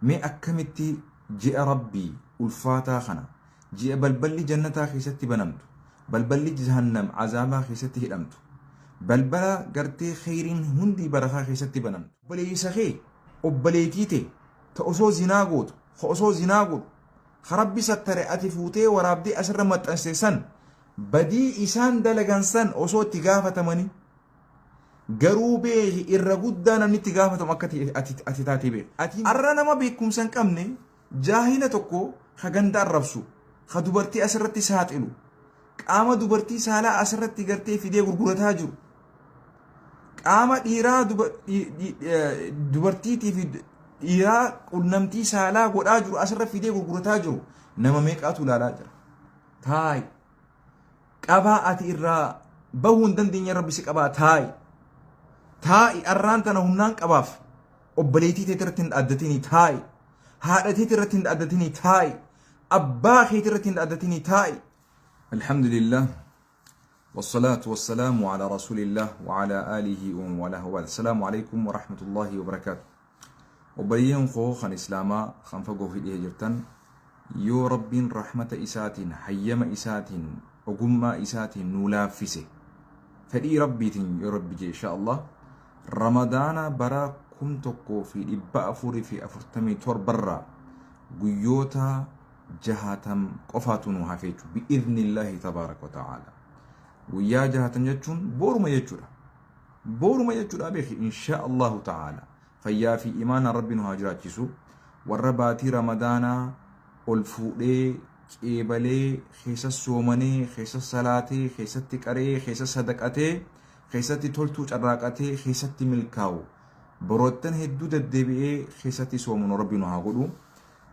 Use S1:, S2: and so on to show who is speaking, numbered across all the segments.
S1: مي أكمتي جاء ربي الفاتا خنا جاء بلبلي جنتا خيستي بنمت بلبلي جهنم عذابا خيستي هدمت بلبلا قرتي خيرين هندي برخا خيستي بنمت بلي سخي وبليتيتي تأسو زناغوت خأسو زناغوت خربي ستري أتفوتي ورابدي أسر متأسسن بدي إسان دلغنسن أسو تغافة مني garuu beeki irra guddaa namni itti gaafatamu akka ati taatee beeki. Arra nama beekumsa hin qabne jaahila tokko ka ganda arrabsu ka dubartii asirratti saaxilu qaama dubartii saalaa asirratti gartee fidee gurgurataa jiru qaama dhiiraa dubartiitii fi dhiiraa qunnamtii saalaa godhaa jiru asirra fidee gurgurataa jiru nama meeqaatu ilaalaa jira. Taayi qabaa ati irraa bahuu hin dandeenye rabbi si qabaa taayi. تاي أرانتنا هنان قباف أبليتي تترتين أدتيني تاي هادتي تترتين أدتيني تاي أباخي تترتين أدتيني تاي. الحمد لله والصلاة والسلام على رسول الله وعلى آله وله السلام عليكم ورحمة الله وبركاته. وبيهم خوخا إسلاما خنفقه في الإهجرتان يو رب رحمة إسات حيم إسات وقم إسات نولافسه فدي ربي يا ربي إن شاء الله رمضان برا كنتكو في إبا أفوري في أفرتمي تور برا قيوتا جهاتم قفاتون وحفيتو بإذن الله تبارك وتعالى ويا جهاتم يجون بورو ما يجون أبيخي إن شاء الله تعالى فيا في إيمان ربنا هاجرات جسو والرباتي رمضان الفؤلي كيبالي خيسة سومني خيسة صلاتي خيسة تكاري خيسة صدقاتي خيستي تولتو جراقاتي خيستي ملكاو بروتن هدو ددبئي خيستي سومن ربنا هاقولو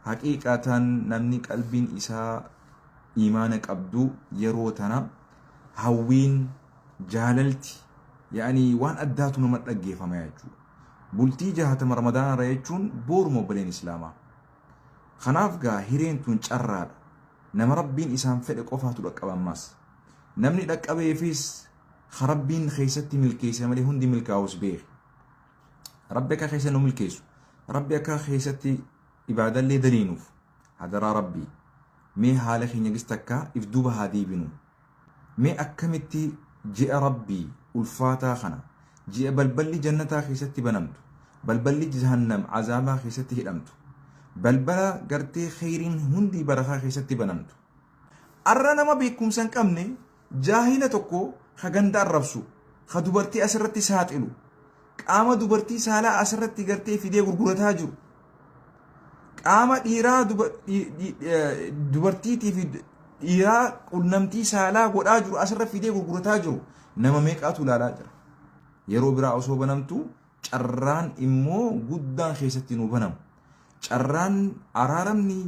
S1: حقيقة نمني قلبين إسا إيمانك أبدو يروتنا هاوين جاللتي يعني وان أداتو نمت لقي فما يجو بلتي جهة رمضان رأيجون بور مبلين إسلاما خنافقا هيرين تون جرار نم ربين إسان فلق أفاتو لك أبا ماس نمني لك أبا يفيس خربين خيستي ملكيس ملي هندي ملكاوس بيخ ربك خيسة نو ملكيسو ربك خيستي إبادة اللي دلينوف هذا ربي مي حالك نجستكا إفدوبة هذه بنو مي أكمتي جاء ربي الفاتا خنا جاء بلبلي جنتا خيستي بنمت بلبلي جهنم عذابا خيستي هدمت بلبلا قرتي خيرين هندي برخا خيستي بنمت أرنا ما بيكم سنكمني جاهلة تكو خغندا الربسو خدوبرتي أسرتي ساتلو قاما دوبرتي سالا أسرتي قرتي فيديو غرغرتا جرو قاما ديرا دوبرتي في ديرا قنمتي سالا غدا جرو أسر فيديو غرغرتا جرو نما ميقاتو لالا جر يرو برا أوسو بنمتو چران إمو قدان خيستي نو بنم چران أرارمني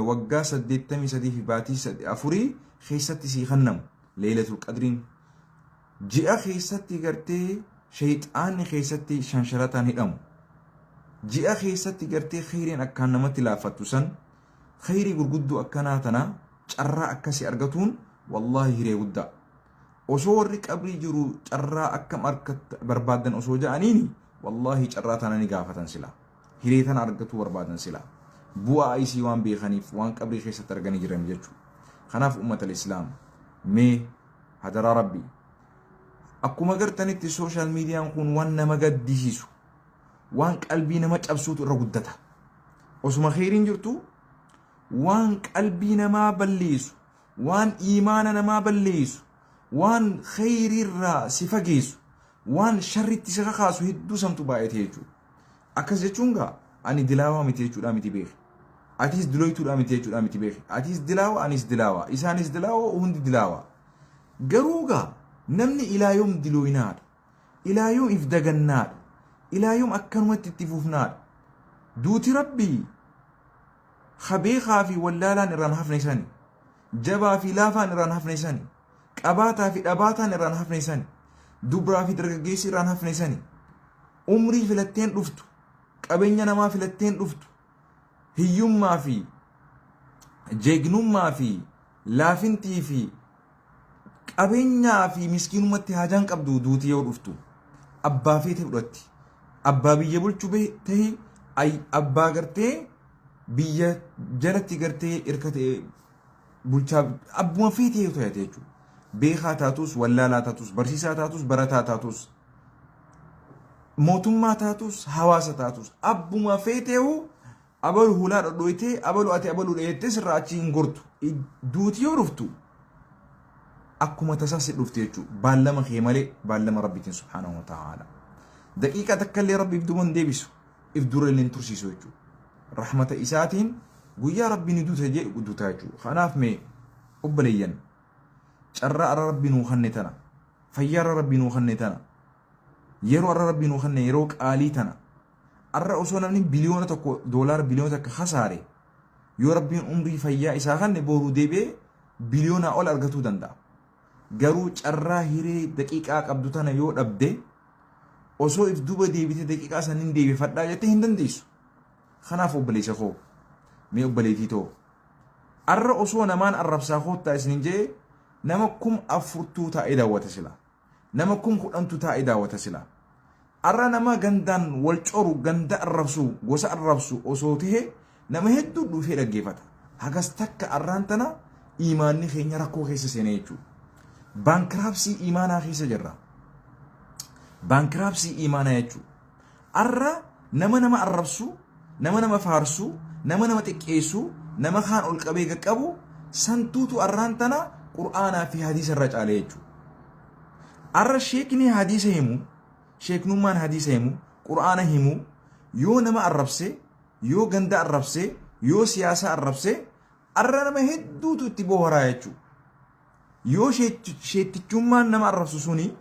S1: وقا سديتمي سدي في باتي سدي أفوري خيستي سيخنم ليلة القدر جاء خيستي قرتي شيطان خيستي شنشرتان هدم جاء خيستي قرتي خيرين أكان نمت لافتوسن خيري قرقدو أكاناتنا چرا أكاسي أرغتون والله هيري ودا أصورك أبري جرو چرا أكام أركت بربادن أصو جانيني والله چراتنا نقافتن سلا هيريتان أرغتو بربادن سلا بوا أيسي وان بيخانيف وان قبري خيست أرغاني جرم جيچو خناف أمة الإسلام مي هدرا ربي أكو مقرتني تي سوشال ميديا نكون وانا مقد ديسيسو وان قلبي نما تأبسوت الرقودتا وسما خيرين جرتو وان قلبي نما بليسو وان إيمانا نما بليسو وان خير الرا سفاقيسو وان شر تسخاخاسو هدو سمتو بايت هيجو أكس جتشونغا أني دلاوا متيجو لا متبيخ أتيس دلويتو لا متيجو لا متبيخ أتيس دلاوا أنيس دلاوا إسانيس دلاوا وهندي دلاوا قروغا نمني إلى يوم دلوينار إلى يوم إفدقنار إلى يوم أكنوت تتفوفنار دوتي ربي خبيخا في ولالا نران حفنيساني جبا في لافا نران حفنيساني قباتا في أباتا نران حفنيساني دبرا في درقيسي نران حفنيساني عمري فلتين رفتو قبينيا نما فلتين رفتو هيوم ما في جيجنوم ما في لافنتي في qabeenyaa fi miskiinumatti haajaan qabdu duutii yoo dhuftu abbaa feete fudhatti abbaa biyya bulchuu ta'e ay abbaa gartee biyya jalatti gartee irkate bulchaa abbuma feetee yoo ta'e jechuudha. Beekaa taatus, wallaalaa taatus, barsiisaa taatus, barataa taatus, mootummaa taatus, hawaasa taatus abbuma feeteehu abalu hulaa dhodhoytee abalu ati abalu dheettee sirraa achi hin gortu. Duuti yoo dhuftu akkuma tasaa si dhufte jechuudha. Baallama kee malee baallama rabbiitiin subhaanahu wa ta'ala. Daqiiqaa takka illee rabbiif duuban deebisu if dura illee tursiisu jechuudha. Rahmata isaatiin guyyaa rabbiin duuta jedhu duuta jechuudha. Kanaaf mee obboleeyyan carraa arra rabbii nuu kanne tana, fayyaa arra rabbii nuu kanne tana, yeroo arra rabbii nuu kanne yeroo qaalii tana, arra osoo namni biliyoona tokko doolaara biliyoona takka hasaare yoo rabbiin umrii fayyaa isaa kanne booruu deebi'ee biliyoonaa ol argatuu danda'a. Garuu carraa hiree daqiiqaa qabdu tana yoo dhabde osoo if duba deebite daqiiqaa saniin deebifadhaa jettee hin dandeessu. Kanaaf obboleessa koo mee obboleetii too arra osoo namaan arrabsaa koottaa isiniin jee nama 40 taa'ee daawwata sila, nama 10 taa'ee daawwata sila. Arra nama gandaan wal coru ganda arrabsu gosa arrabsu osoo ta'e nama hedduu dhufee dhaggeeffata. Hagas takka arraan tana imaanni keenya rakkoo keessa seenee jechuudha. Baankiraapsii imaanaa keessa jirra. Baankiraapsii imaanaa jechuudha. Arra nama arrabsu, nama faarsu, nama xiqqeessu, nama kaan ol qabee qaqqabu santuutu arraan tana qur'aanaa fi hadiisa irra caalee jechuudha. Arra sheekni hadiisa himu, sheeknummaan hadiisa himu, qur'aana himu yoo nama arrabse, yoo ganda arrabse, yoo siyaasa arrabse arra nama hedduutu itti boharaa jechuudha. Yoo sheettichummaan nama arrabsu suni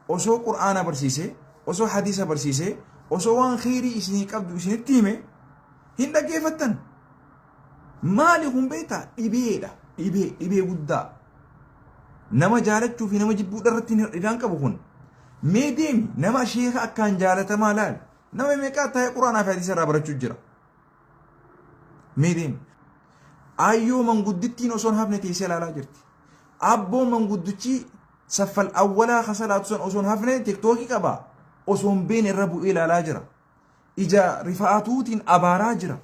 S1: osoo qur'aana barsiise, osoo hadiisa barsiise, osoo waan khairii isinii qabdu isinitti hime hin dhaggeeffattan. Maali kun beektaa? Dhibeedha. Dhibee guddaa. Nama jaalachuu fi nama jibbuu irratti hidhaan qabu kun. Mee deemi nama sheeka akkaan jaalatamaa laal. Nama meeqaa taa'ee quraanaa fi hadiisa irraa barachuu jira. Mee deemi. Ayyoo manguddittiin osoo hin hafne teessee ilaalaa jirti. Abboo manguddichi saffal awwalaa kasalaatu san osoo hin hafne tiktookii qabaa. Osoo hin beene irra bu'ee ilaalaa jira. Ija rifaatuutiin abaaraa jira.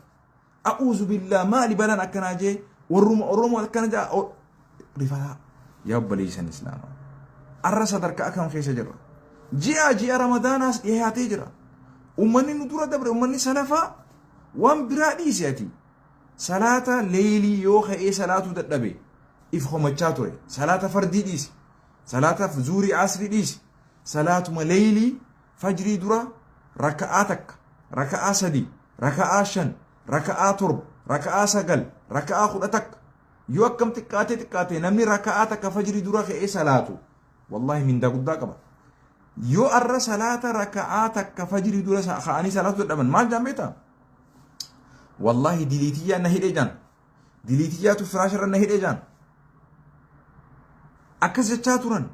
S1: A'uuzu billaa maali balaan akkanaa jee warruma oromoo akkana jaa rifataa. Yaa obboleessan islaamaa. Arra sadarkaa akkam keessa jirra. Ji'a ramadaanaas dhiyaatee jira. Ummanni nu dura dabre ummanni salafaa waan biraa dhiisi ati. Salaata leelii yoo ka'ee salaatuu dadhabe if homachaa ture. Salaata fardii dhiisi. Salaata zuurii asrii dhiisi. Salaatuma leelii fajrii dura raka'aa takka, raka'aa sadii, raka'aa shan, raka'aa torba, raka'aa sagal, raka'aa 10 takka. Yoo akkam xiqqaatee namni raka'aa takka fajrii dura ka'ee salaatu wallahi mindaa guddaa qaba. Yoo arra salaata raka'aa takka fajrii dura ka'anii salaatu dadhaban maal jaambeeta? Wallahi diliitiyyaa na hidhee jaan. Diliitiyyaatu firaasharra na hidhee jaan. Akkas jechaa turan.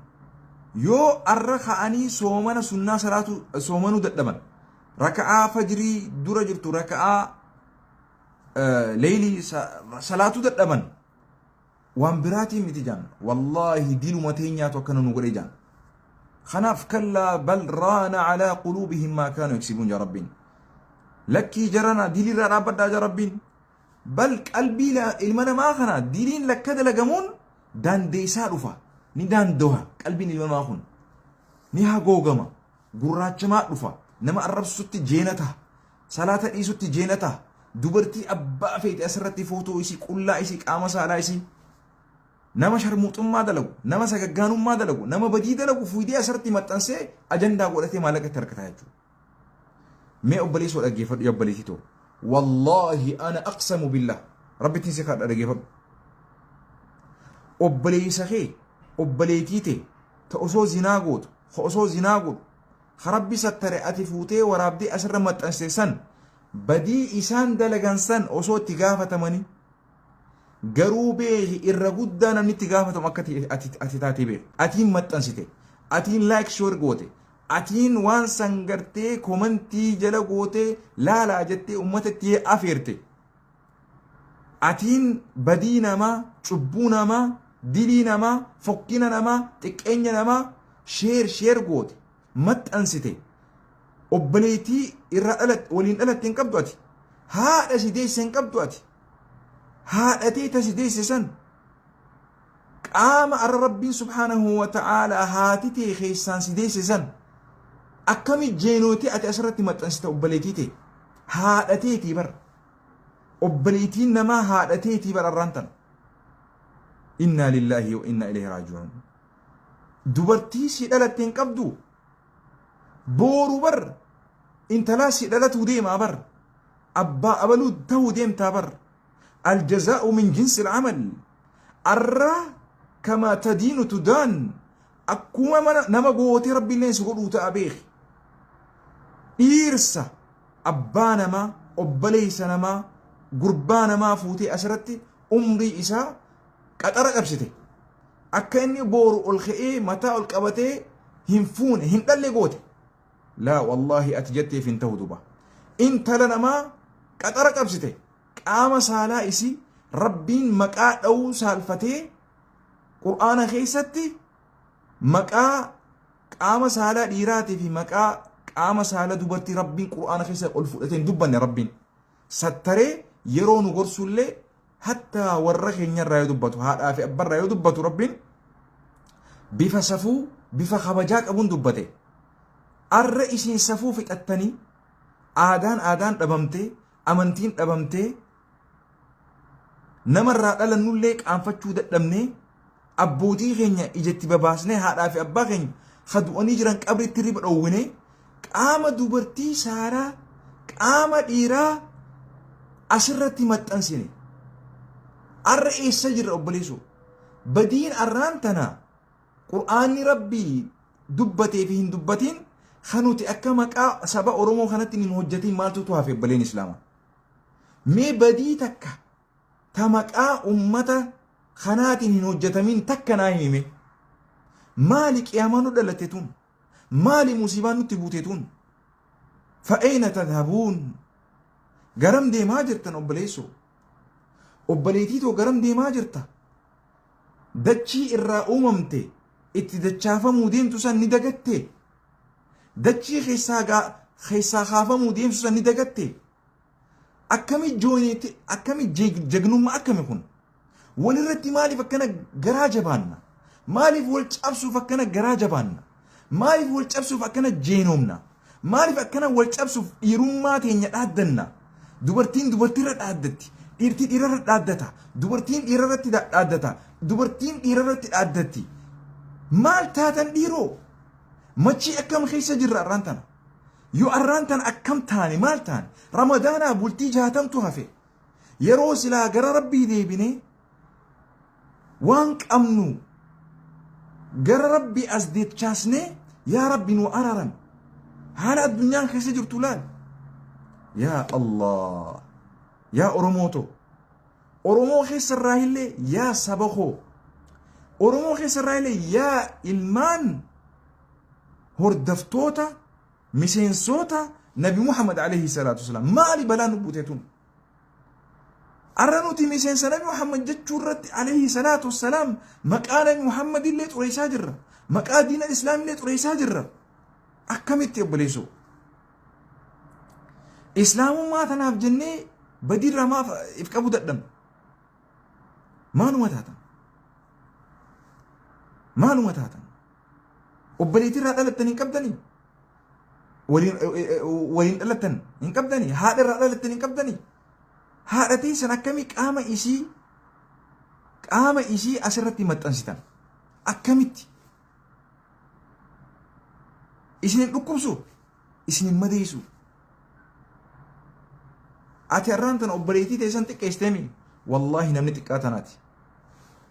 S1: Yoo arra ka'anii soomana sunnaa salaatu soomanuu dadhaban. Raka'aa fajrii dura jirtu raka'aa leelii salaatu dadhaban. Waan biraatii miti jaan. Wallahi diluma teenyaatu akkana nu godhe jaan. Kanaaf kallaa bal raana calaa quluubihim maa kaanuu yaksibuun yaa rabbiin. Lakkii jarana dilirraa dhaabbadhaa yaa rabbiin. Bal qalbii ilma namaa kana diliin lakka dalagamuun daandeessaa dhufa. Ni daandoha qalbiin ilma namaa kun. Ni hagoogama. Gurraachamaa dhufa. Nama arrabsutti jeenata. Salaata dhiisutti jeenata. Dubartii abbaa feete asirratti footoo isii qullaa isii qaama saalaa isii. Nama sharmuuxummaa dalagu, nama sagaggaanummaa dalagu, nama badii dalagu fuudhee asirratti maxxansee ajandaa godhatee maallaqatti harkataa jechuudha. Mee obboleessoo dhaggeeffadhu yaa obboleessitoo. Wallaahi ana aqsamu billah. Rabbittiin si kadha dhaggeeffadhu. Obboleessa kee, obboleettii ta'e, ta osoo zinaa gootu, osoo zinaa godhu, harabbi sattare ati fuutee waraabdee asirra maxxansee san badii isaan dalagan san osoo itti gaafatamanii garuu beeki irra guddaa namni itti gaafatamu akka ati taatee beeku. Atiin maxxansite, atiin laayik shoor goote, atiin waan sangartee komantii jala goote laalaa jettee uummata itti afeerte. Atiin badii namaa, cubbuu namaa, dilii namaa, fokkina namaa, xiqqeenya namaa sheer goote maxxansite. Obboleettii irraa waliin dhalatte hin qabdu ati. haadha si deesse hin qabdu ati haadhatee ta si deesse san qaama arra rabbiin subhaanahu wa ta'aalaa haati tee keessaan si deesse san akkami jeenootii ati asirratti maxxansita obboleetii tee haadhateetii bar obboleetiin namaa haadhateetii bar arraan tan inna lillaahi wa inna ilayhi raaji'uun dubartii si dhalatte hin qabdu booru bar intalaa si dhalatuu deemaa bar abbaa abaluu ta'uu deemtaa bar aljazaa'u min jinsi alcamal arra kama tadiinu tudaan akkuma nama gootee rabbiillee si godhuu ta'a beeki dhiirsa abbaa namaa obboleessa namaa gurbaa namaa fuutee asirratti umrii isaa qaxara qabsite akka inni booru ol ka'ee mataa ol qabatee hin fuune hin dhalle goote laa wallaahi ati jetteef hin ta'u duba intala namaa qaxara qabsite qaama saalaa isii rabbiin maqaa dha'uu saalfatee qur'aana keessatti maqaa qaama saalaa dhiiraatii fi maqaa qaama saalaa dubartii rabbiin qur'aana keessa ol fudhatee hin dubbanne rabbiin sattaree yeroo nu gorsullee hatta warra keenyarraa yoo dubbatu haadhaa fi abbarraa yoo dubbatu rabbiin bifa safuu bifa kabajaa qabuun dubbate arra isiin safuu fixattanii aadaan dhabamtee amantiin dhabamtee namarraa dhalannullee qaanfachuu dadhabnee abbootii keenya ijatti babaasnee haadhaa fi abbaa keenya kadu'anii jiran qabritti riba dhowwine qaama dubartii saalaa qaama dhiiraa asirratti maxxansine arra eessa jirra obboleessu badiin arraan tana qur'aanni rabbii dubbatee fi hin dubbatiin kanuti akka maqaa saba oromoo kanatti hin hojjatiin maaltu hafe obboleen islaamaa mee badii takka ta maqaa ummata kanaatiin hin hojjetamin takka naa himime maali qiyaamaa nu dhalate tun maali musiibaan nutti buute tun fa'eena tadhabuun garam deemaa jirtan obboleessu obboleetiitoo garam deemaa jirta dachii irraa uumamte itti dachaafamuu deemtu san ni dagatte dachii keessaa kaafamuu deemtu san ni dagatte akkami jooneeti akkami jagnummaa akkami kun walirratti maaliif akkana garaa jabaanna maaliif wal cabsuuf akkana garaa jabaanna maaliif wal cabsuuf akkana jeenoomna maaliif akkana wal cabsuuf dhiirummaa teenya dhaaddanna dubartiin dubartiirra dhaaddatti dhiirti dhiirarra dhaaddata dubartiin dhiirarratti dhaaddata dubartiin dhiirarratti dhaaddatti maal taatan dhiiroo machii akkam keessa jirra arraan tana yoo arraan tana akkam taane maal taane ramadaanaa bultii 60tu hafe yeroo silaa gara rabbii deebine waan qabnu gara rabbii as deechaasne yaa rabbi nu araran haala addunyaan keessa jirtu laal yaa allah yaa oromooto oromoo keessarraa illee yaa saba koo oromoo keessarraa illee yaa ilmaan hordoftoota miseensota nabi muhammad alayhi salatu wasalam maali balaa nu buuteetun arranuti miseensa nabi muhammad jechuu irratti alayhi salatu wasalam maqaa nabi muhammad illee xureessaa jirra maqaa diina islaam illee xureessaa jirra akkamitti obboleessu islaamummaa tanaaf jennee badiirraa maaf if qabu dadhabna maaluma taatan obboleetirraa dhalattan hin qabdanii waliin dhalattan hin qabdanii haadharraa dhalattan hin qabdanii haadhatii san akkamii qaama isii asirratti maxxansitan akkamitti isinin dhukkubsu isinin madeessu ati arraan tan obboleetii teessan xiqqeessiteemi wallaahi namni xiqqaa tanaati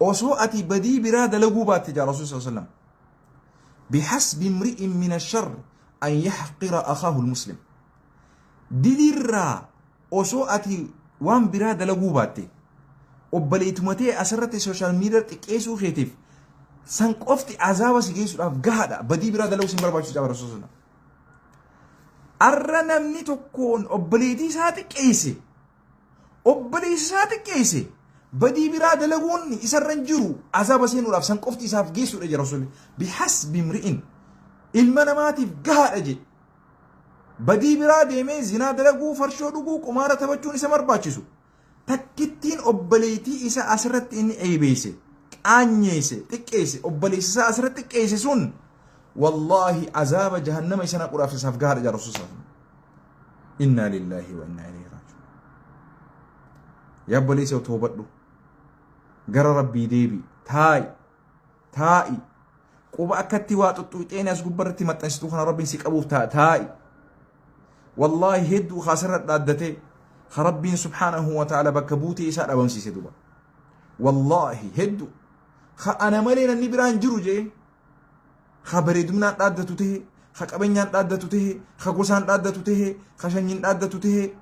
S1: osoo ati badii biraa dalaguu baatte jaa rasuul sallallahu alaihi wasallam bihasbi imri'in min ash-sharr an yahqira akhahu al-muslim didirraa osoo ati waan biraa dalaguu baatte obboleetumatee asirratti sooshaal miidiyaa xiqqeessuu keetiif san qofti azaaba si geessuudhaaf gahaadha badii biraa dalaguu sin barbaachisu jaa rasuul sallallahu alaihi wasallam arra namni tokkoon obboleetii isaa xiqqeesse badii biraa dalaguun isarra hin jiru azaaba seenuudhaaf san qofti isaaf geessuudha jira rasuulli bihasbi imri'in ilma namaatiif gahaadha jedhe بدي برادي مي زنا دلقو فرشو دقو قمارة تبجون إسا مرباچسو تكتين أبليتي إسا أسرت إني أيبيسي أنيسي تكيسي أبليسي إسا أسرت تكيسي سن والله عذاب جهنم إسا نقرأ في سفقار جا رسول الله إنا لله وإنا إليه راجعون يا أبليسي وتوبتلو قرى ربي ديبي تاي قوبا أكتي واتو تيني أسقبرتي متنشتو خنا ربي سيك أبوف تاي والله هدو خاسرت دادتي خربين سبحانه وتعالى بكبوتي إساء أبنسي سيدوبا والله هدو أنا مالينا نبران جرو جي خبري دمنا دادتو تيه خقبنيان دادتو تيه خقوسان دادتو تيه خشنين دادتو تيه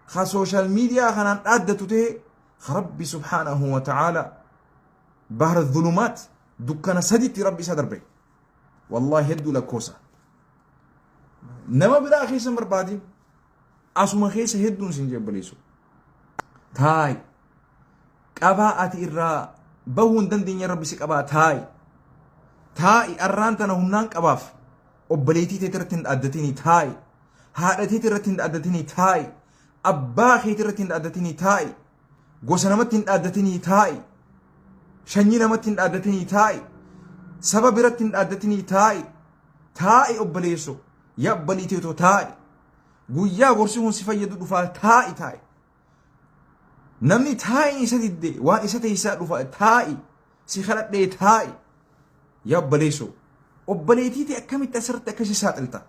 S1: خسوشال ميديا خنان دادتو تيه خربي سبحانه وتعالى بحر الظلمات دكنا سديتي ربي سدر بي والله هدو لكوسا نما بلا خيسا مربادي أسوما خيسا هدون سنجيب بليسو تاي قباءة إرى بهون دندين يا ربي سيقباء تاي أرانتنا همنان قباف أبليتي تترتين أدتيني تاي هادتي تترتين أدتيني تاي أباخي تترتين أدتيني تاي غوسنمتين أدتيني تاي شنينمتين أدتيني تاي سبب رتين أدتيني تاي أبليسو يا بليتي تو تاي غويا غورسون سفيدو دفا تاي نمني تاي سديد وان استه يسا دفا تاي سي خلت دي تاي يا بليسو وبليتي تي اكمي تسرت كشي ساتلتا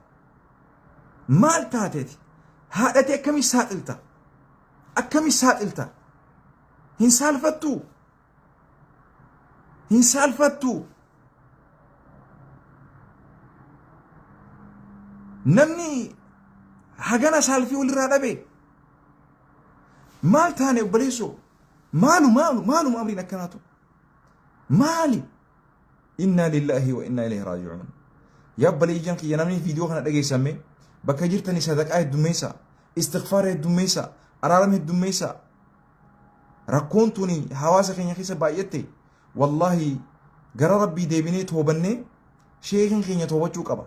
S1: مال تاتيتي هادتي اكمي ساتلتا هن سالفتو نمني حقنا سالفي ولي رادبي مال تاني وبليسو مالو أمري نكناتو مالي إنا لله وإنا إليه راجعون يا بلي جنك يا نمني فيديو خنا دقي سمي بكا جرتني صدق آية دميسا استغفار دميسا أرارم دميسا ركونتوني حواسا خين يخيسا بايتي والله قرى ربي ديبيني توبني شيخين خين يتوبتشو قبا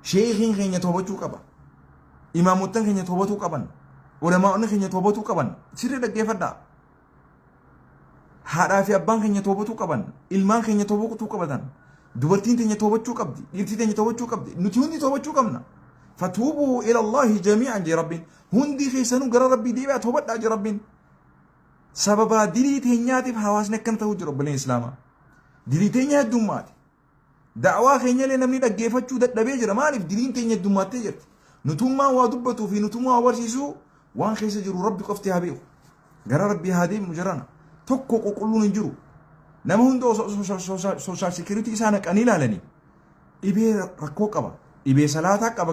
S1: شيخين خين يتوبتشو قبا إماموتن خين يتوبتو قبا علماء خين يتوبتو قبا سيري دقي فدا هذا في أبان خين يتوبتو قبا إلمان خين يتوبتو قبا دوبرتين تين يتوبتشو قبدي إرتي تين يتوبتشو قبدي نتيوني توبتشو قبنا فتوبوا إلى الله جميعا جي ربين هندي خيسانو قرى ربي ديبا توبت جي ربين سببا دلي تينياتي بحواسنا كم توجه رب الإسلام دلي تينيات دمات دعوة خينيا لنمني دقي فتشو دبي جرا مالف دلين تينيات دمات تجرت نتوما ودبتو في نتوما ورسيسو وان خيس جرو ربي قفتها بيو قرى ربي هادي مجرانا توكو قلون انجرو نما هندو سوشال سيكوريتي إسانك أنيلا لني إبي ركو قبا إبي صلاة قبا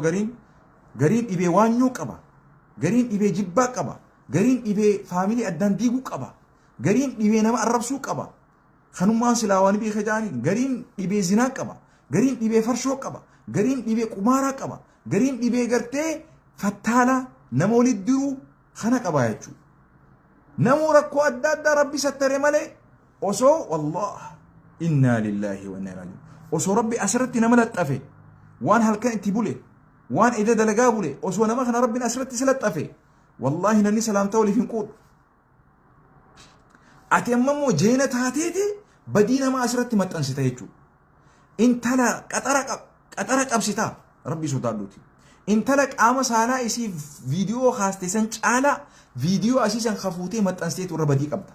S1: قرين إبي وانيو قبا قرين إبي جبا قبا قرين إبي فاميلي أدان ديقو قبا قرين إبي نما الربسو قبا خنوما سلاواني بي خجاني قرين إبي زنا قبا قرين إبي فرشو قبا قرين إبي قمارا قبا قرين إبي قرتي فتالا نمولي الدرو خنا قبا يجو نمو ركو أداد ربي ستر ملي وصو والله إنا لله وإنا إليه وصو ربي أسرت نملت أفي وان هل كان تبولي وان إذا دلقابولي وصو نمخنا ربي أسرت سلت أفي والله نني سلام تولي في نقول أتيممو جينة هاتيتي بدينا ما أسرت ما تنسيتيجو انت لا قطرك أبسيتا ربي سودالوتي انت لك آما سانا إسي فيديو خاصتي سنچالا فيديو أسيسا خفوتي ما تنسيتو ربدي قبتا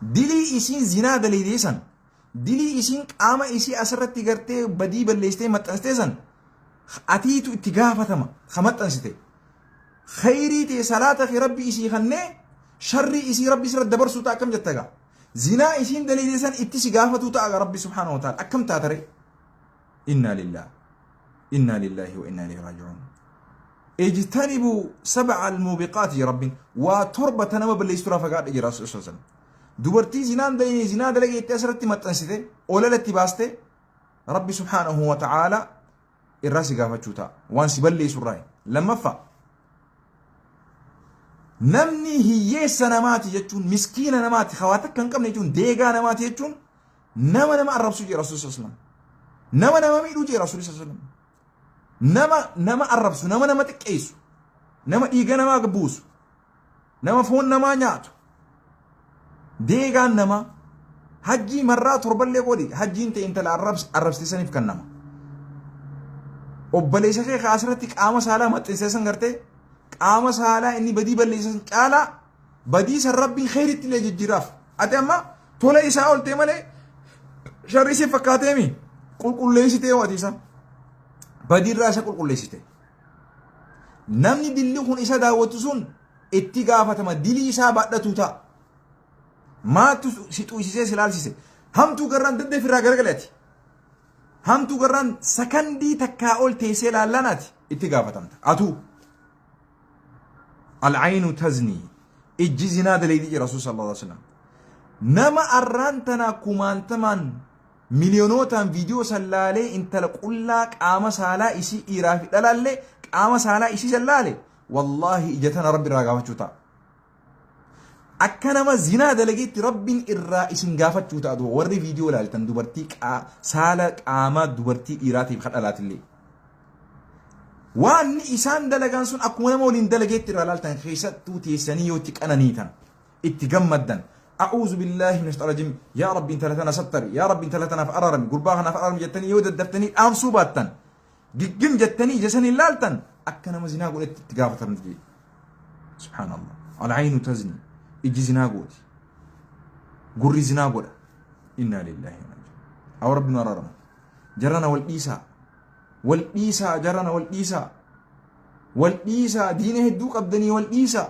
S1: دلي إسين زنا دليديسن دلي إسين آما إسي أسرت تغرتي بدي بلستي ما تنسيتيسن أتيتو اتقافتما خمت تنسيتي خيري تي صلاة في ربي إسي خنّي شرّي إسي ربي سرد دبر سوتا كم جتّغا زنا إسين دليل إسان إتسي غافتو تاغا ربي سبحانه وتعالى أكم تاتري إنا لله وإنا إليه راجعون اجتنبوا 7 الموبقات يا ربي وتربة نما باللي يسترى فقاد إجي رسول الله صلى الله عليه وسلم دوبرتي زنا دلقي إتسرتي متنسيتي أولالتي باستي ربي سبحانه وتعالى الراسي غافتو تا وانسي باللي يسرى لما فا نمني هي سنماتي جتون مسكين نماتي خواتك كان كم نجون ديغا نماتي جتون نما الرب سجي رسول الله صلى الله عليه وسلم نما ميدو جي رسول الله صلى الله عليه وسلم nama arrabsu nama xiqqeessu nama dhiiga namaa buusu nama foon namaa nyaatu deegaan nama hajjii marraa torballee godhi hajjiin ta'e intala arrabsiisaniif kan nama obboleessa kee asirratti qaama saalaa maxxanseessan gartee qaama saalaa inni badii balleessan caalaa badii san rabbiin khayritti illee jijjiiraaf ati amma tola isaa oltee malee sharri si fakkaateemi qulqulleessitee waatiisa badii irraa isa qulqulleessite namni dilli kun isa daawwatu sun itti gaafatama dilii isaa badhatu ta'a maatu si xuysisee si laalsise hamtuu garraan daddeef irraa garagaleeti hamtuu garraan sakandii takkaa ol teessee laallanaati itti gaafatamta atuu العين تزني الجزنا دليل رسول صلى الله عليه وسلم نما أرانتنا كمان تمان مليونوتان فيديو سلالي انت لقلك قام سالا إسي إرافي دلالي قام سالا إسي سلالي والله إجتنا ربي راقافة جوتا أكنما زنا دلقيت رب إرائي سنقافة جوتا دو وري فيديو لالتن دوبرتي سالا قام دوبرتي إراتي بخط ألات اللي وان إسان دلقان سن أكونا مولين دلقيت رلالتن خيسات توتي سنيو تكأنانيتن اتقمدن أعوذ بالله من الشيطان الرجيم يا رب انت لتنا ستر يا رب انت لتنا فأررم قرباغنا فأررم جتني يود الدفتني آم صوباتن جم جتني جسني لالتن أكنا مزنا قول اتقافة رمجي سبحان الله العين تزني إجي زنا قول قري زنا قول إنا لله أو ربنا ررم جرنا والإيسا جرنا والإيسا دينه الدوك أبدني والإيسا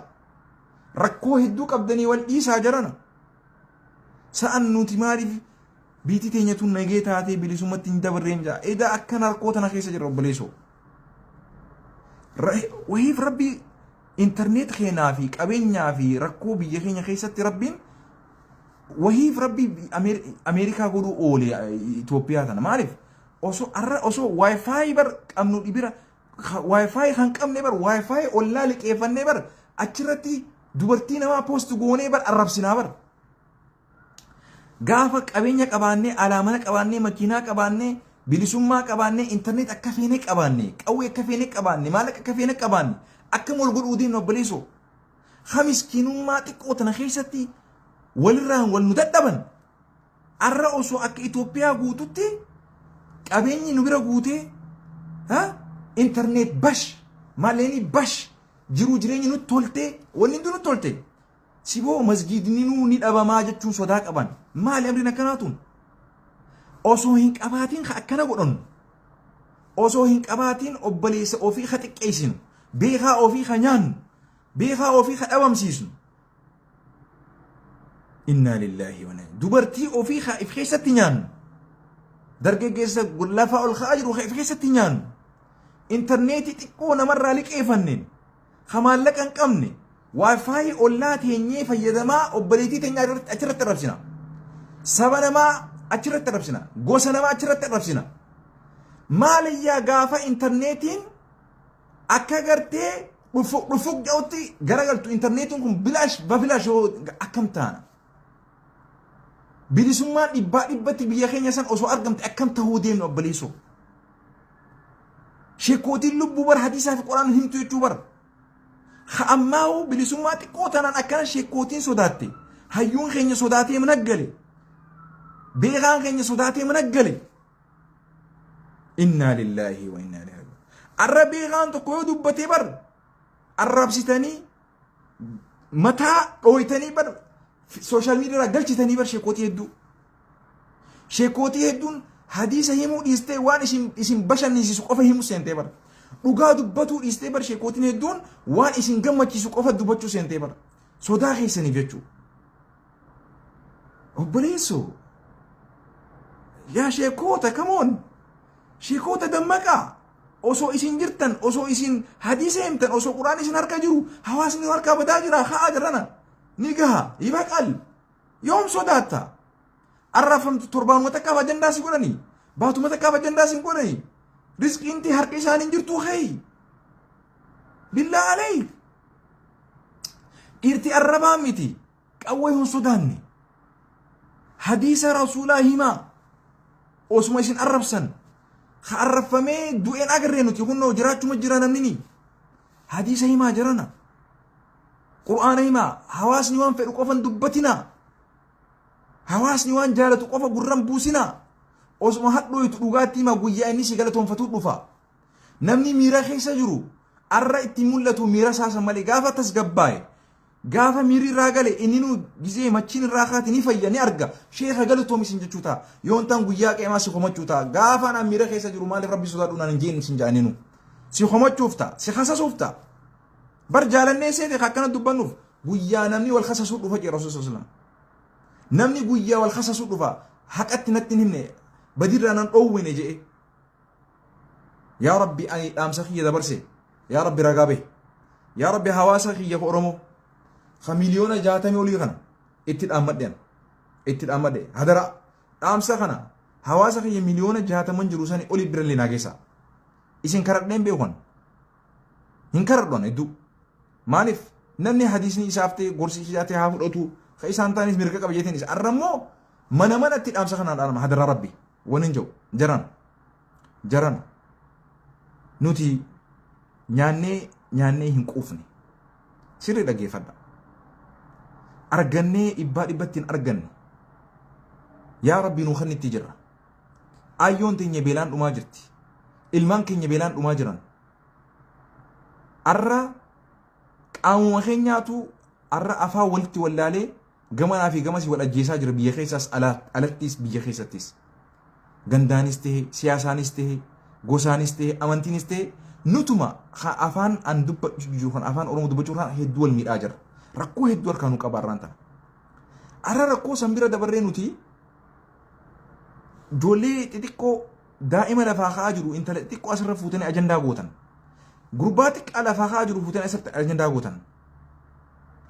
S1: ركوه الدوك أبدني والإيسا جرنا سأنو تماري بيتي تينيتون نجيت هاتي بلسومة تندبر رينجا إذا أكنا ركوتنا خيسا جرب بليسو وهي في ربي انترنت خينا فيك أبينيا في ركو بيخينا خيسة ربين وهي في ربي أمريكا قولوا أولي إثيوبيا تنا ما أعرف أوسو واي فاي بر أمنو إبرة واي فاي خانك أم نبر واي فاي أولا لك إيفان نبر أشرتي دوبرتينا ما بوست قوني بر أرب سنابر قافك أبينيك أباني علامانك أباني مكيناك أباني بلسوماك أباني إنترنت أكفينك أباني قوي أكفينك أباني مالك أكفينك أباني أكمل قلودين نبليسو خمس كينو ما تقوتنا خيستي والران والمددبن الرأسو أك إثيوبيا قوتوتي أبيني نبرا قوتي ها إنترنت باش ماليني باش جرو جريني نو تولتي ونندو نو تولتي سيبو مسجد نينو نيد أبا ماجد تون صداق أبان مالي أمرنا كناتون أوسو هنك أباتين خأكنا قرن أوسو هنك أباتين أبليس أوفي خطك إيسين بيخا أوفي خنان بيخا أوفي خأوام سيسن إنا لله ونعم دوبرتي أوفي خيسة تنيان درجة جيسة قلافة الخاجر وخيسة تنيان إنترنتي تكون مرة لك إيفنن خمال لك أنك أمني واي فاي أولات هنيه فيدما أبليتي تنيا أشرت تربسنا سبنا ما أشرت تربسنا قوسنا ما أشرت تربسنا ماليا غافا إنترنتين أكاغرتي رفوق جوتي غرغلتو إنترنتين بلاش ببلاش أكم تانا بلسما إباتي بيخين يسان أسو أرقمت أكم تهودين أبليسو شيكوتي اللبو بر حديثة في القرآن همتو يتوبر خأماو بلسما تقوتنا أكنا شيكوتين صداتي هيون خين صداتي منقلي بيغان خين صداتي منقلي إنا لله وإنا إليه راجعون الربي غان تقعد دبتي بر الرب ستاني متى قويتني بر سوشيال ميديا قلتني بر شيكوتي هدون حديث هيمو إستي وان اسم بشر نسي سقفه هيمو سنتي بر dhugaa dubbatu dhiistee bar sheekootiin hedduun waan isin gammachiisu qofa dubbachuu seentee bar sodaa keessaniif jechuu obboleesso yaa sheekoota kamoon sheekoota dammaqaa osoo isin jirtan osoo isin hadiisa himtan osoo quraan isin harka jiru hawaasni harkaa badaa jira haa jirana ni gaha ibaqal yoom sodaatta arrafamtu torbaanuma takkaaf ajandaa si godhanii baatuma takkaaf ajandaa si godhanii رزق انت هرق إسان انجرتو خي بالله عليك إرتي الربامتي قويهن صداني حديث رسول الله ما اسمه إسان الربسن خعرفمي دوين أجرينو تيكونو جراتشو مجرانا مني حديث هما جرانا قرآن هما حواسني وان فئلو قفن دبتنا حواسني وان جالتو قفا قرم بوسنا osuma hadhoo itu dhugaatti ma guyyaa inni si galatoonfatu dhufa namni miira keessa jiru arra itti mul'atu miira saasa malee gaafa tasgabbaa'e gaafa miiri irraa gale inni nu gizee machiin irraa kaati ni fayya ni arga sheekha galatoomisin jechuuta yoon tan guyyaa qeemaa si komachuuta gaafa na miira keessa jiru maaliif rabbi sodaadhu naan jeen sin jaaninu si komachuufta si khasasuufta bar jaalannee seete akkana dubbannuuf guyyaa namni wal khasasuu dhufa jee rasuul sallallahu alaihi wasallam namni guyyaa wal khasasuu dhufa haqatti natti himne بدير أنا أوين جئ يا ربي أي أمسخ يدبرسي يا ربي رقابه يا ربي هواسخ يفورمو خمليون جاتمي وليغنا اتل أمدين اتل أمدين هذا أمسخنا هواسخ يمليون جاتمن جروساني أولي برلي ناقصا إسين كردين بيوان هن كردون إدو مالف نمني حديثني إسافتي قرسي جاتي حافظ أتو خيسان تانيس مرقا قبجتين إس أرمو من اتل أمسخنا الأرم هذا ربي وننجو جران نوتي نياني هنقوفني سيري دقي فدا أرغني إباتين أرغني يا ربي نوخني التجرة أيون تنيا بيلان أماجرتي ilmaan keenya beelaan dhumaa jiran arra qaamuma keenyaatu arra afaa walitti wallaalee gamanaa fi gamasii wal ajjeesaa jira biyya keessaas alattis biyya keessattis gandaanis ta'e siyaasaanis ta'e gosaanis ta'e amantiinis ta'e nutuma afaan an dubbachuu kan afaan oromoo dubbachuu kan hedduu wal miidhaa jira rakkoo hedduu harkaanuu qabaarraan ta'a arra rakkoo san bira dabarree nuti ijoollee xixiqqoo daa'ima lafaa ka'aa jiru intala xixiqqoo asirra fuutanii ajandaa gootan gurbaa xiqqaa lafaa ka'aa jiru fuutanii asirratti ajandaa gootan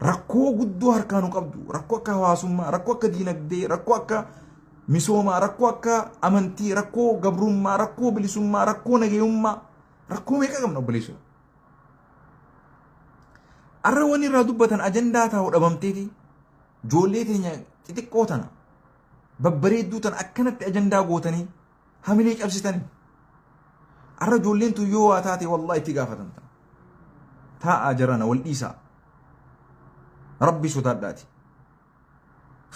S1: rakkoo guddoo harkaanuu qabdu rakkoo akka hawaasummaa rakkoo akka diinagdee rakkoo akka misoomaa rakkoo akka amantii rakkoo gabrummaa rakkoo bilisummaa rakkoo nagayummaa rakkoo meeqa qabna obboleessu arra wani irraa dubbatan ajandaa taa'uu dhabamteeti ijoollee teenya xixiqqoo tana babbareedduu tan akkanatti ajandaa gootanii hamilee cabsitanii arra ijoolleen tun yoo waa taate wallahi itti gaafatamta taa'aa jarana wal dhiisaa rabbi sodaadhaati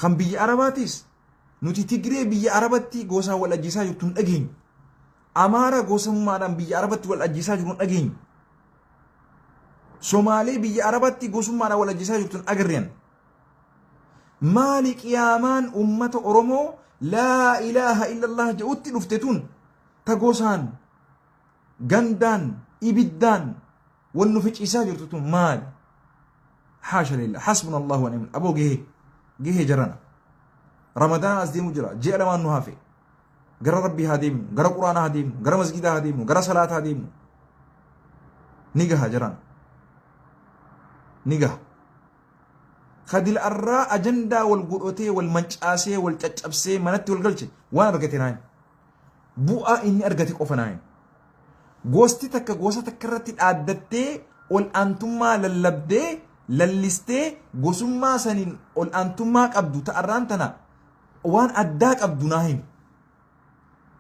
S1: kan biyya arabaatis nuti tigree biyya arabatti gosaa wal ajjiisaa jirtu hin dhageenyu amaara gosummaadhaan biyya arabatti wal ajjiisaa jiru hin dhageenyu somaalee biyya arabatti gosummaadhaan wal ajjiisaa jirtu hin agarreen maali qiyaamaan ummata oromoo laa ilaaha illallah jedhutti dhuftetun ta gosaan gandaan ibiddaan wal nu ficiisaa jirtu tun maali حاشا لله حسبنا الله ونعم ابو جه جرنا رمضان ازديمو جرا جي لما انه هافي غير ربي هاديم غير قران هاديم غير مسجد هاديم غير صلاه هاديم نيغا جران نيغا خدل الراء اجندا والقروتي والمنچاسي والچچبسي منت والقلچ وانا رغتيناي بوء اني ارغتي قفناي غوستي تك غوسا تكرتي ادتي والانتما للبدي للستي غسما سنين ol antummaa qabdu ta'arraan tana waan addaa qabdu naahim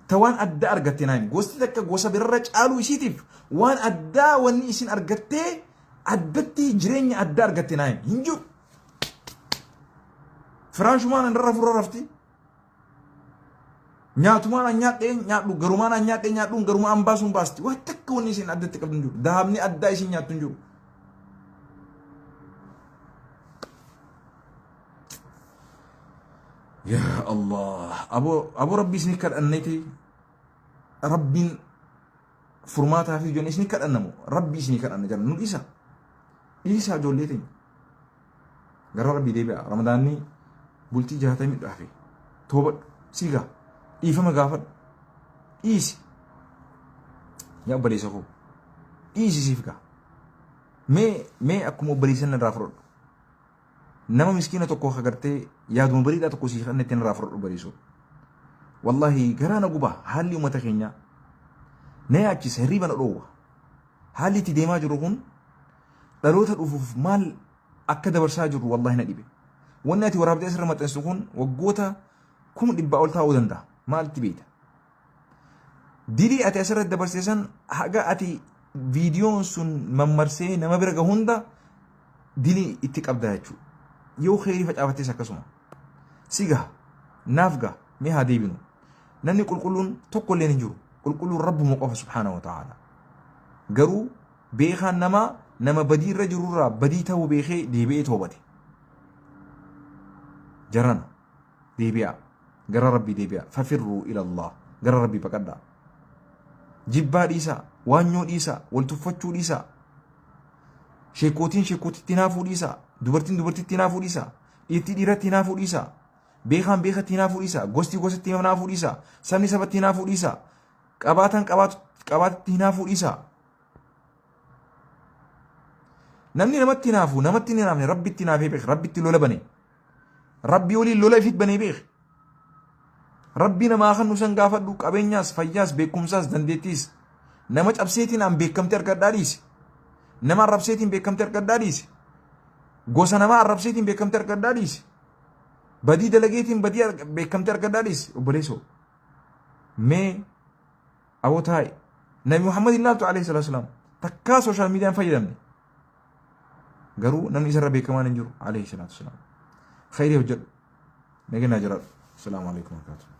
S1: ta waan addaa argatte naahim gosti takka gosa birarra caalu isiitiif waan addaa wanni isin argattee addatti jireenya addaa argatte naahim hinju firaashumaan irra furra rafti nyaatumaan nyaadhee nyaadhu garumaan nyaadhee nyaadhuun garuma ambaasuun baasti waan takka wanni isin addatti qabdu jiru dahabni addaa isin nyaattu jiru يا الله ابو ربي سنكر انيتي ربي فرماتها في جون سنكر انمو ربي سنكر ان جن نو عيسى جوليتي غير ربي دي بقى رمضاني بولتي جهتي من دافي توبه سيغا يفهم غافر ايسي يا بريسكو ايسي سيفكا مي اكو بريسن رافرو nama miskiina tokko agartee yaaduma bariidhaa tokko si kan ittiin raafadhu bariisu wallahi garaana guba haalli ummata keenya na yaachisa hirriba na dhoowwa haalli itti deemaa jiru kun dhaloota dhufuuf maal akka dabarsaa jiru wallahi na dhibe wanni ati waraabdee asirra maxxansu kun waggoota 100 ol ta'uu danda'a maalti beekta dilii ati asirratti dabarseesan haga ati viidiyoon sun mammarsee nama bira gahunda dilii itti qabda jechuudha. Yoo kheyrii facaafattes akkasuma si gaha naaf gaha mee haa deebinu. Namni qulqulluun tokko illee hin jiru. Qulqulluun Rabbuma qofa subhaanahu wa ta'ala. Garuu beekaan nama badii irra jirurraa badii ta'uu beekee deebi'ee toobate. Jarana deebi'a gara Rabbii deebi'a. Fafirruu ila Allah gara Rabbii baqadhaa. Jibbaa dhiisaa, waanyoo dhiisaa, wal tuffachuu dhiisaa. Sheekootiin sheekootitti hinaafuu dhiisaa. Dubartiin dubartitti hinaafuu dhiisaa. Dhiirtii dhiiratti hinaafuu dhiisaa. Beekaan beekatti hinaafuu dhiisaa. Gosti gosatti hinaafuu dhiisaa. Sabni sabatti hinaafuu dhiisaa. Qabaatan qabaatatti hinaafuu dhiisaa. Namni namatti hinaafu namatti hin hinaafne Rabbitti hinaafee beek. Rabbitti lola bane. Rabbii waliin lola ifit banee beek. Rabbii namaa kan nusan gaafadhu qabeenyaas fayyaas beekumsaas dandeettiis nama cabseetiin aan beekamte argadhaa dhiise. Nama arrabseetiin beekamte argadhaa dhiise. Gosa namaa arrabseetiin beekamte argadhaa dhiise. Badii dalageetiin badii beekamte argadhaa dhiise. Obboleessoo mee awwataay Nabi Muhammad ilaaltu alayhi salatu wasalam takkaa sooshaal miidiyaan fayyadamne garuu namni isarra beekamaan hin jiru alayhi salatu wasalam. Khayrii hojjedhu. Nagaa jiraadhu. Assalamu alaikum warahmatullahi.